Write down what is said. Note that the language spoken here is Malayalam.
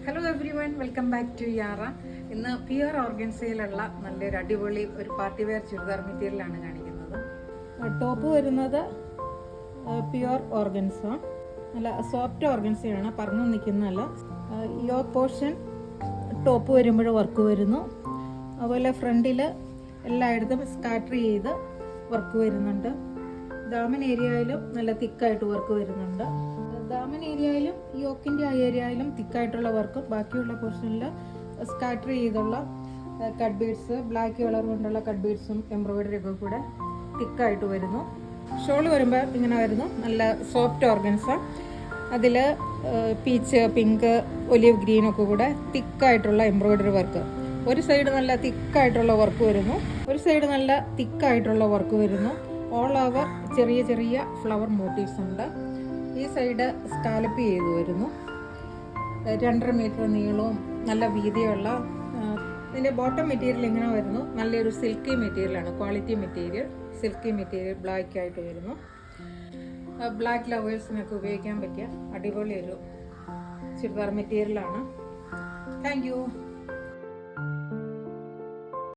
Hello everyone, welcome back to Yaara. ഇന്ന് പ്യുവർ ഓർഗൻസയിലുള്ള നല്ലൊരു അടിപൊളി ഒരു പാർട്ടി വെയർ ചുരിദാർ മെറ്റീരിയലാണ് കാണിക്കുന്നത്. ടോപ്പ് വരുന്നത് പ്യുവർ ഓർഗൻസ, നല്ല സോഫ്റ്റ് ഓർഗൻസയാണ്, പറന്നു നിൽക്കുന്നതല്ല. യോക്ക് പോർഷൻ ടോപ്പ് വരുമ്പോൾ വർക്ക് വരുന്നു. അതുപോലെ ഫ്രണ്ടിൽ എല്ലായിടത്തും സ്കാറ്റർ ചെയ്ത് വർക്ക് വരുന്നുണ്ട്. ദാമൻ ഏരിയയിലും നല്ല തിക്കായിട്ട് വർക്ക് വരുന്നുണ്ട്. ദാമൻ ഏരിയയിലും യോക്കിൻ്റെ ആ ഏരിയയിലും തിക്കായിട്ടുള്ള വർക്കും, ബാക്കിയുള്ള പോർഷനിൽ സ്കാറ്റർ ചെയ്തുള്ള കട്ട് ബീഡ്സ്, ബ്ലാക്ക് കളർ കൊണ്ടുള്ള കട്ട് ബീഡ്സും എംബ്രോയിഡറി ഒക്കെ കൂടെ തിക്കായിട്ട് വരുന്നു. ഷോൾ വരുമ്പോൾ ഇങ്ങനെ വരുന്നു, നല്ല സോഫ്റ്റ് ഓർഗൻസ. അതിൽ പീച്ച്, പിങ്ക്, ഒലിവ് ഗ്രീൻ ഒക്കെ കൂടെ തിക്കായിട്ടുള്ള എംബ്രോയിഡറി വർക്ക്. ഒരു സൈഡ് നല്ല തിക്കായിട്ടുള്ള വർക്ക് വരുന്നു, ഒരു സൈഡ് നല്ല തിക്കായിട്ടുള്ള വർക്ക് വരുന്നു. ഓൾ ഓവർ ചെറിയ ചെറിയ ഫ്ലവർ മോട്ടീവ്സ് ഉണ്ട്. ഈ സൈഡ് സ്കാലപ്പ് ചെയ്ത് വരുന്നു. 2.5 മീറ്റർ നീളവും നല്ല വീതിയുള്ള. ഇതിൻ്റെ ബോട്ടം മെറ്റീരിയൽ ഇങ്ങനെ വരുന്നു, നല്ലൊരു സിൽക്കി മെറ്റീരിയലാണ്, quality material, silky material black ആയിട്ട് വരുന്നു. ബ്ലാക്ക് ലവേഴ്സിനൊക്കെ ഉപയോഗിക്കാൻ പറ്റിയ അടിപൊളി ഒരു ചുരിദാർ മെറ്റീരിയലാണ്. Thank you.